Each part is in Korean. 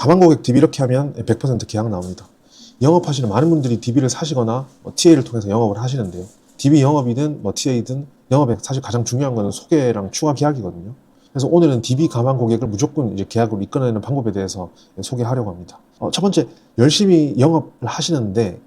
가만 고객 DB 이렇게 하면 100% 계약 나옵니다. 영업하시는 많은 분들이 DB를 사시거나 TA를 통해서 영업을 하시는데요. DB 영업이든 TA든 영업에 사실 가장 중요한 거는 소개랑 추가 계약이거든요. 그래서 오늘은 DB 가만 고객을 무조건 이제 계약으로 이끌어내는 방법에 대해서 소개하려고 합니다. 첫 번째, 열심히 영업을 하시는데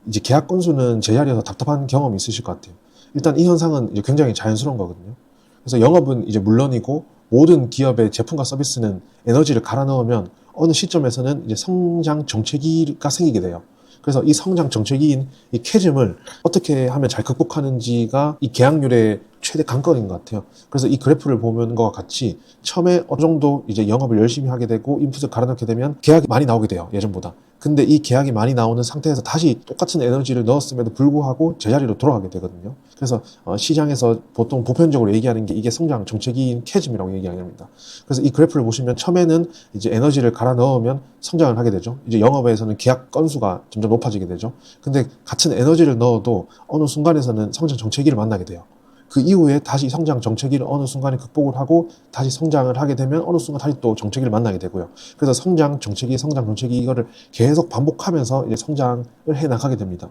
이제 계약 건수는 제자리여서 답답한 경험이 있으실 것 같아요. 일단 이 현상은 이제 굉장히 자연스러운 거거든요. 그래서 영업은 이제 물론이고 모든 기업의 제품과 서비스는 에너지를 갈아 넣으면 어느 시점에서는 이제 성장 정체기가 생기게 돼요. 그래서 이 성장 정체기인 이 캐즘을 어떻게 하면 잘 극복하는지가 이 계약률의 최대 관건인 것 같아요. 그래서 이 그래프를 보면 것과 같이 처음에 어느 정도 이제 영업을 열심히 하게 되고 인풋을 갈아넣게 되면 계약이 많이 나오게 돼요, 예전보다. 근데 이 계약이 많이 나오는 상태에서 다시 똑같은 에너지를 넣었음에도 불구하고 제자리로 돌아가게 되거든요. 그래서 시장에서 보통 보편적으로 얘기하는 게 이게 성장 정체기인 캐즘이라고 얘기합니다. 그래서 이 그래프를 보시면 처음에는 이제 에너지를 갈아 넣으면 성장을 하게 되죠. 이제 영업에서는 계약 건수가 점점 높아지게 되죠. 근데 같은 에너지를 넣어도 어느 순간에서는 성장 정체기를 만나게 돼요. 그 이후에 다시 성장 정체기를 어느 순간에 극복을 하고 다시 성장을 하게 되면 어느 순간 다시 또 정체기를 만나게 되고요. 그래서 성장 정체기, 성장 정체기 이거를 계속 반복하면서 이제 성장을 해 나가게 됩니다.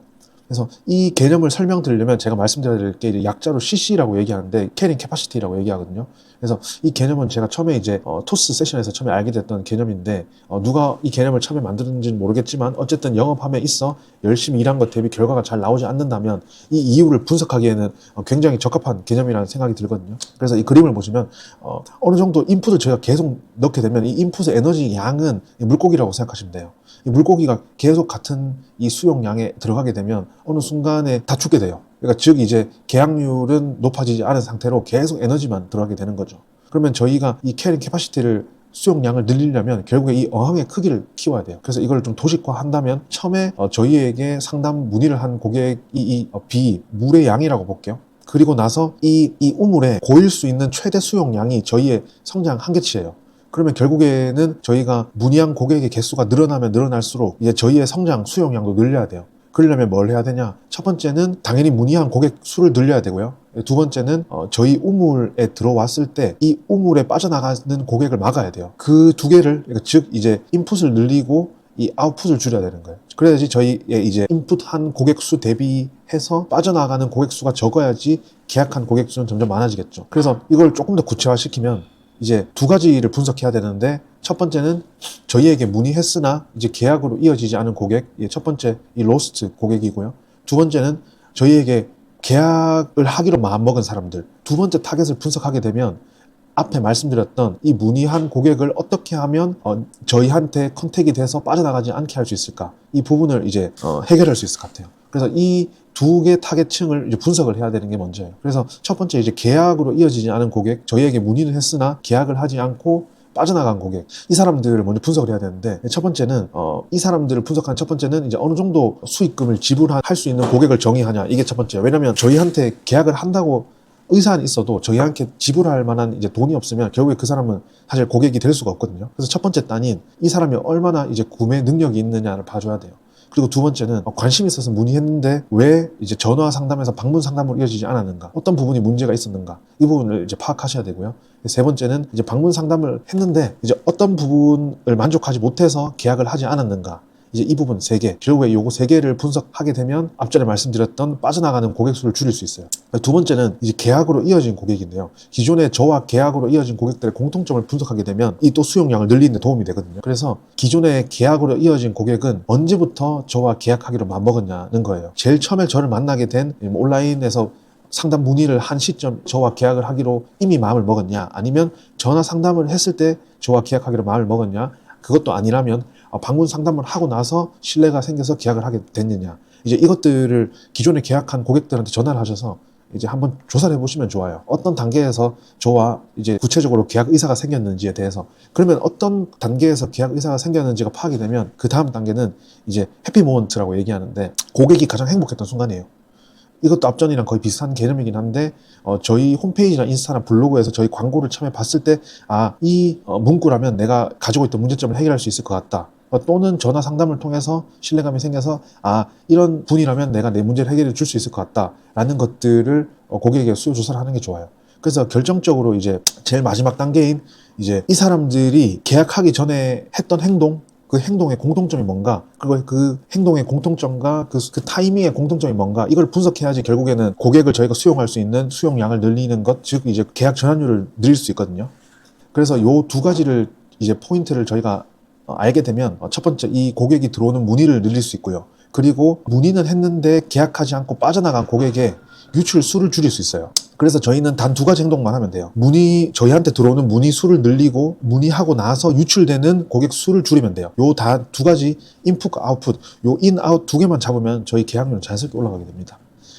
그래서 이 개념을 설명드리려면 제가 말씀드려야 될 게 약자로 CC라고 얘기하는데 캐링 캐파시티라고 얘기하거든요. 그래서 이 개념은 제가 처음에 이제 토스 세션에서 처음에 알게 됐던 개념인데 누가 이 개념을 처음에 만들었는지는 모르겠지만 어쨌든 영업함에 있어 열심히 일한 것 대비 결과가 잘 나오지 않는다면 이 이유를 분석하기에는 굉장히 적합한 개념이라는 생각이 들거든요. 그래서 이 그림을 보시면 어느 정도 인풋을 저희가 계속 넣게 되면 이 인풋의 에너지 양은 물고기라고 생각하시면 돼요. 이 물고기가 계속 같은 이 수용량에 들어가게 되면 어느 순간에 다 죽게 돼요. 그러니까 즉 이제 계약률은 높아지지 않은 상태로 계속 에너지만 들어가게 되는 거죠. 그러면 저희가 이 캐링 캐파시티를 수용량을 늘리려면 결국에 이 어항의 크기를 키워야 돼요. 그래서 이걸 좀 도식화한다면 처음에 저희에게 상담 문의를 한 고객이 이 물의 양이라고 볼게요. 그리고 나서 이 우물에 고일 수 있는 최대 수용량이 저희의 성장 한계치예요. 그러면 결국에는 저희가 문의한 고객의 개수가 늘어나면 늘어날수록 이제 저희의 성장 수용량도 늘려야 돼요. 그러려면 뭘 해야 되냐? 첫 번째는 당연히 문의한 고객 수를 늘려야 되고요. 두 번째는 저희 우물에 들어왔을 때 이 우물에 빠져나가는 고객을 막아야 돼요. 그 두 개를 즉 이제 인풋을 늘리고 이 아웃풋을 줄여야 되는 거예요. 그래야지 저희의 이제 인풋한 고객 수 대비해서 빠져나가는 고객 수가 적어야지 계약한 고객 수는 점점 많아지겠죠. 그래서 이걸 조금 더 구체화시키면 이제 두 가지를 분석해야 되는데 첫 번째는 저희에게 문의했으나 이제 계약으로 이어지지 않은 고객, 첫 번째 이 로스트 고객이고요. 두 번째는 저희에게 계약을 하기로 마음먹은 사람들. 두 번째 타겟을 분석하게 되면 앞에 말씀드렸던 이 문의한 고객을 어떻게 하면 저희한테 컨택이 돼서 빠져나가지 않게 할 수 있을까? 이 부분을 이제 해결할 수 있을 것 같아요. 그래서 이 두 개 타겟층을 이제 분석을 해야 되는 게 먼저예요. 그래서 첫 번째 이제 계약으로 이어지지 않은 고객, 저희에게 문의는 했으나 계약을 하지 않고 빠져나간 고객, 이 사람들을 먼저 분석을 해야 되는데 첫 번째는 이 사람들을 분석한 첫 번째는 이제 어느 정도 수익금을 지불할 수 있는 고객을 정의하냐, 이게 첫 번째예요. 왜냐하면 저희한테 계약을 한다고 의사는 있어도 저희한테 지불할 만한 이제 돈이 없으면 결국에 그 사람은 사실 고객이 될 수가 없거든요. 그래서 첫 번째 단인 이 사람이 얼마나 이제 구매 능력이 있느냐를 봐줘야 돼요. 그리고 두 번째는 관심이 있어서 문의했는데 왜 이제 전화 상담에서 방문 상담으로 이어지지 않았는가, 어떤 부분이 문제가 있었는가, 이 부분을 이제 파악하셔야 되고요. 세 번째는 이제 방문 상담을 했는데 이제 어떤 부분을 만족하지 못해서 계약을 하지 않았는가, 이제 이 부분 세 개, 결국에 요거 세 개를 분석하게 되면 앞전에 말씀드렸던 빠져나가는 고객 수를 줄일 수 있어요. 두 번째는 이제 계약으로 이어진 고객인데요. 기존에 저와 계약으로 이어진 고객들의 공통점을 분석하게 되면 이 또 수용량을 늘리는 데 도움이 되거든요. 그래서 기존에 계약으로 이어진 고객은 언제부터 저와 계약하기로 마음먹었냐는 거예요. 제일 처음에 저를 만나게 된 온라인에서 상담 문의를 한 시점 저와 계약을 하기로 이미 마음을 먹었냐, 아니면 전화 상담을 했을 때 저와 계약하기로 마음을 먹었냐, 그것도 아니라면 방문 상담을 하고 나서 신뢰가 생겨서 계약을 하게 됐느냐, 이제 이것들을 기존에 계약한 고객들한테 전화를 하셔서 이제 한번 조사를 해보시면 좋아요. 어떤 단계에서 저와 이제 구체적으로 계약 의사가 생겼는지에 대해서. 그러면 어떤 단계에서 계약 의사가 생겼는지가 파악이 되면 그 다음 단계는 이제 해피 모먼트라고 얘기하는데 고객이 가장 행복했던 순간이에요. 이것도 앞전이랑 거의 비슷한 개념이긴 한데 저희 홈페이지나 인스타나 블로그에서 저희 광고를 처음에 봤을 때 이 문구라면 내가 가지고 있던 문제점을 해결할 수 있을 것 같다. 또는 전화 상담을 통해서 신뢰감이 생겨서 이런 분이라면 내가 내 문제를 해결해 줄 수 있을 것 같다 라는 것들을 고객에게 수요 조사를 하는 게 좋아요. 그래서 결정적으로 이제 제일 마지막 단계인 이제 이 사람들이 계약하기 전에 했던 행동, 그 행동의 공통점이 뭔가, 그리고 그 행동의 공통점과 그 타이밍의 공통점이 뭔가, 이걸 분석해야지 결국에는 고객을 저희가 수용할 수 있는 수용량을 늘리는 것, 즉 이제 계약 전환율을 늘릴 수 있거든요. 그래서 요 두 가지를 이제 포인트를 저희가 알게 되면, 첫 번째 이 고객이 들어오는 문의를 늘릴 수 있고요. 그리고 문의는 했는데 계약하지 않고 빠져나간 고객의 유출 수를 줄일 수 있어요. 그래서 저희는 단 두 가지 행동만 하면 돼요. 저희한테 들어오는 문의 수를 늘리고, 문의하고 나서 유출되는 고객 수를 줄이면 돼요. 요 두 가지, 인풋과 아웃풋, 요 인, 아웃 두 개만 잡으면 저희 계약률은 자연스럽게 올라가게 됩니다.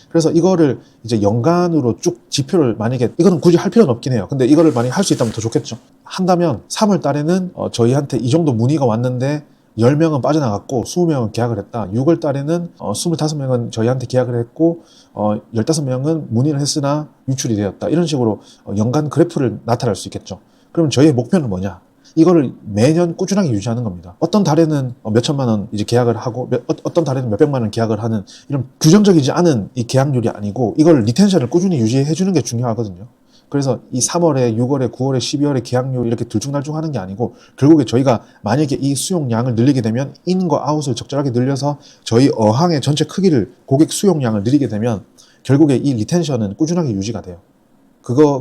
그래서 이거를 이제 연간으로 쭉 지표를, 만약에 이거는 굳이 할 필요는 없긴 해요. 근데 이거를 만약에 할 수 있다면 더 좋겠죠. 한다면 3월 달에는 저희한테 이 정도 문의가 왔는데 10명은 빠져나갔고 20명은 계약을 했다. 6월 달에는 25명은 저희한테 계약을 했고 15명은 문의를 했으나 유출이 되었다. 이런 식으로 연간 그래프를 나타낼 수 있겠죠. 그러면 저희의 목표는 뭐냐? 이거를 매년 꾸준하게 유지하는 겁니다. 어떤 달에는 몇 천만 원 이제 계약을 하고, 어떤 달에는 몇 백만 원 계약을 하는, 이런 규정적이지 않은 이 계약률이 아니고, 이걸 리텐션을 꾸준히 유지해 주는 게 중요하거든요. 그래서 이 3월에, 6월에, 9월에, 12월에 계약률 이렇게 들쭉날쭉 하는 게 아니고, 결국에 저희가 만약에 이 수용량을 늘리게 되면 인과 아웃을 적절하게 늘려서 저희 어항의 전체 크기를, 고객 수용량을 늘리게 되면 결국에 이 리텐션은 꾸준하게 유지가 돼요.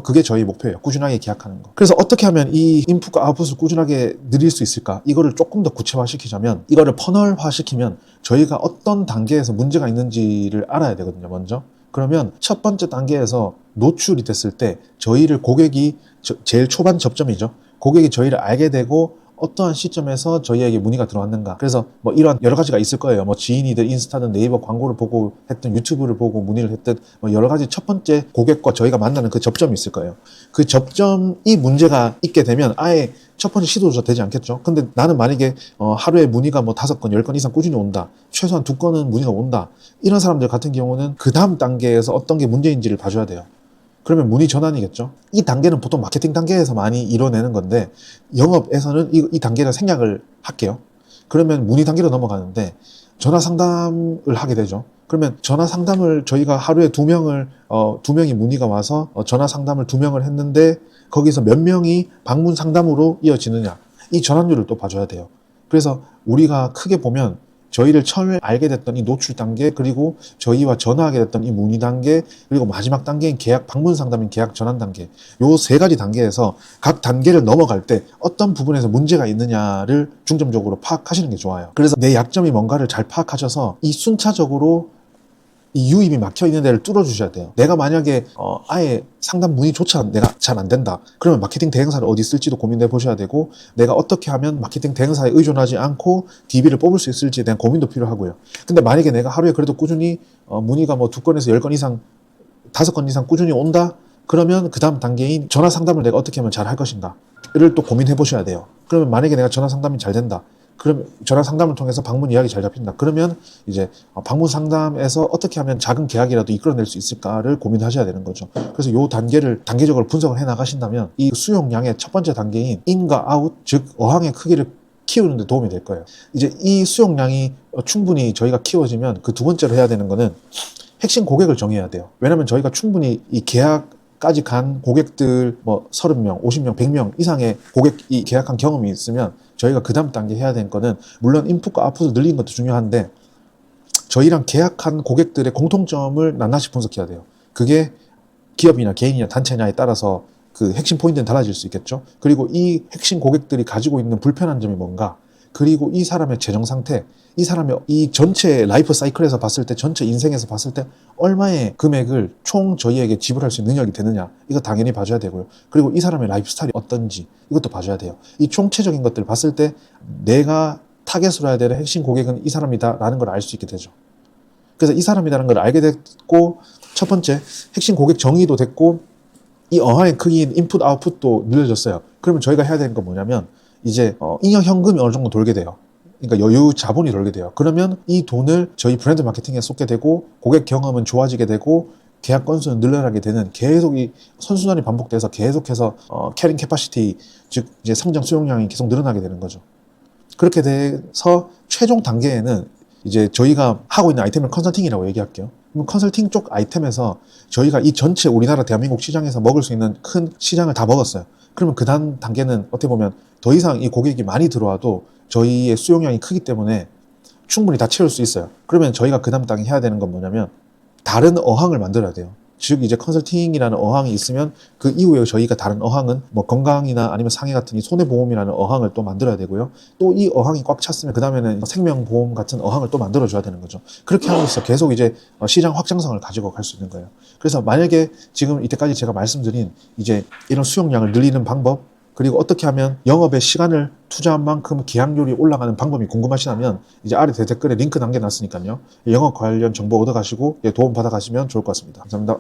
그게 저희 목표예요. 꾸준하게 계약하는 거. 그래서 어떻게 하면 이 인풋과 아웃풋을 꾸준하게 늘릴 수 있을까? 이거를 조금 더 구체화시키자면, 이거를 퍼널화시키면 저희가 어떤 단계에서 문제가 있는지를 알아야 되거든요, 먼저. 그러면 첫 번째 단계에서 노출이 됐을 때 저희를 고객이, 제일 초반 접점이죠. 고객이 저희를 알게 되고 어떠한 시점에서 저희에게 문의가 들어왔는가. 그래서 뭐 이런 여러 가지가 있을 거예요. 뭐 지인이든 인스타든 네이버 광고를 보고 했든 유튜브를 보고 문의를 했든 뭐 여러 가지 첫 번째 고객과 저희가 만나는 그 접점이 있을 거예요. 그 접점이 문제가 있게 되면 아예 첫 번째 시도조차 되지 않겠죠. 근데 나는 만약에 하루에 문의가 뭐 5건, 10건 이상 꾸준히 온다. 최소한 2건은 문의가 온다. 이런 사람들 같은 경우는 그 다음 단계에서 어떤 게 문제인지를 봐줘야 돼요. 그러면 문의 전환이겠죠. 이 단계는 보통 마케팅 단계에서 많이 이뤄내는 건데, 영업에서는 이 단계를 생략을 할게요. 그러면 문의 단계로 넘어가는데 전화 상담을 하게 되죠. 그러면 전화 상담을 저희가 하루에 2명이 문의가 와서 전화 상담을 2명을 했는데 거기서 몇 명이 방문 상담으로 이어지느냐, 이 전환율을 또 봐줘야 돼요. 그래서 우리가 크게 보면 저희를 처음에 알게 됐던 이 노출 단계, 그리고 저희와 전화하게 됐던 이 문의 단계, 그리고 마지막 단계인 계약, 방문 상담인 계약 전환 단계, 요 세 가지 단계에서 각 단계를 넘어갈 때 어떤 부분에서 문제가 있느냐를 중점적으로 파악하시는 게 좋아요. 그래서 내 약점이 뭔가를 잘 파악하셔서 이 순차적으로 이 유입이 막혀 있는 데를 뚫어 주셔야 돼요. 내가 만약에 아예 상담 문의조차 내가 잘 안 된다. 그러면 마케팅 대행사를 어디 쓸지도 고민해 보셔야 되고, 내가 어떻게 하면 마케팅 대행사에 의존하지 않고 DB를 뽑을 수 있을지에 대한 고민도 필요하고요. 근데 만약에 내가 하루에 그래도 꾸준히 문의가 뭐 2건에서 10건 이상, 5건 이상 꾸준히 온다. 그러면 그 다음 단계인 전화 상담을 내가 어떻게 하면 잘 할 것인가를 또 고민해 보셔야 돼요. 그러면 만약에 내가 전화 상담이 잘 된다. 그럼 전화 상담을 통해서 방문 예약이 잘 잡힌다. 그러면 이제 방문 상담에서 어떻게 하면 작은 계약이라도 이끌어낼 수 있을까를 고민하셔야 되는 거죠. 그래서 이 단계를 단계적으로 분석을 해 나가신다면 이 수용량의 첫 번째 단계인 인과 아웃, 즉 어항의 크기를 키우는 데 도움이 될 거예요. 이제 이 수용량이 충분히 저희가 키워지면 그 두 번째로 해야 되는 거는 핵심 고객을 정해야 돼요. 왜냐면 저희가 충분히 이 계약까지 간 고객들 뭐 30명, 50명, 100명 이상의 고객이 계약한 경험이 있으면 저희가 그 다음 단계 해야 되는 거는, 물론 인풋과 아웃풋을 늘리는 것도 중요한데 저희랑 계약한 고객들의 공통점을 낱낱이 분석해야 돼요. 그게 기업이나 개인이나 단체냐에 따라서 그 핵심 포인트는 달라질 수 있겠죠. 그리고 이 핵심 고객들이 가지고 있는 불편한 점이 뭔가, 그리고 이 사람의 재정 상태, 이 사람의 이 전체 라이프 사이클에서 봤을 때, 전체 인생에서 봤을 때 얼마의 금액을 총 저희에게 지불할 수 있는 능력이 되느냐, 이거 당연히 봐줘야 되고요. 그리고 이 사람의 라이프 스타일이 어떤지 이것도 봐줘야 돼요. 이 총체적인 것들을 봤을 때 내가 타겟으로 해야 되는 핵심 고객은 이 사람이다 라는 걸 알 수 있게 되죠. 그래서 이 사람이라는 걸 알게 됐고, 첫 번째 핵심 고객 정의도 됐고, 이 어항의 크기인 인풋 아웃풋도 늘려졌어요. 그러면 저희가 해야 되는 건 뭐냐면, 이제 잉여 현금이 어느 정도 돌게 돼요. 그러니까 여유 자본이 돌게 돼요. 그러면 이 돈을 저희 브랜드 마케팅에 쏟게 되고, 고객 경험은 좋아지게 되고, 계약 건수는 늘어나게 되는, 계속 이 선순환이 반복돼서 계속해서 캐링 캐파시티, 즉 이제 성장 수용량이 계속 늘어나게 되는 거죠. 그렇게 돼서 최종 단계에는 이제 저희가 하고 있는 아이템을 컨설팅이라고 얘기할게요. 그럼 컨설팅 쪽 아이템에서 저희가 이 전체 우리나라 대한민국 시장에서 먹을 수 있는 큰 시장을 다 먹었어요. 그러면 그 다음 단계는 어떻게 보면 더 이상 이 고객이 많이 들어와도 저희의 수용량이 크기 때문에 충분히 다 채울 수 있어요. 그러면 저희가 그 다음 단계 해야 되는 건 뭐냐면 다른 어항을 만들어야 돼요. 즉 이제 컨설팅이라는 어항이 있으면 그 이후에 저희가 다른 어항은 뭐 건강이나 아니면 상해 같은 이 손해보험이라는 어항을 또 만들어야 되고요. 또 이 어항이 꽉 찼으면 그 다음에는 생명보험 같은 어항을 또 만들어줘야 되는 거죠. 그렇게 함으로써 계속 이제 시장 확장성을 가지고 갈 수 있는 거예요. 그래서 만약에 지금 이때까지 제가 말씀드린 이제 이런 수용량을 늘리는 방법, 그리고 어떻게 하면 영업에 시간을 투자한 만큼 계약률이 올라가는 방법이 궁금하시다면 이제 아래 댓글에 링크 남겨놨으니까요. 영업 관련 정보 얻어가시고 도움 받아가시면 좋을 것 같습니다. 감사합니다.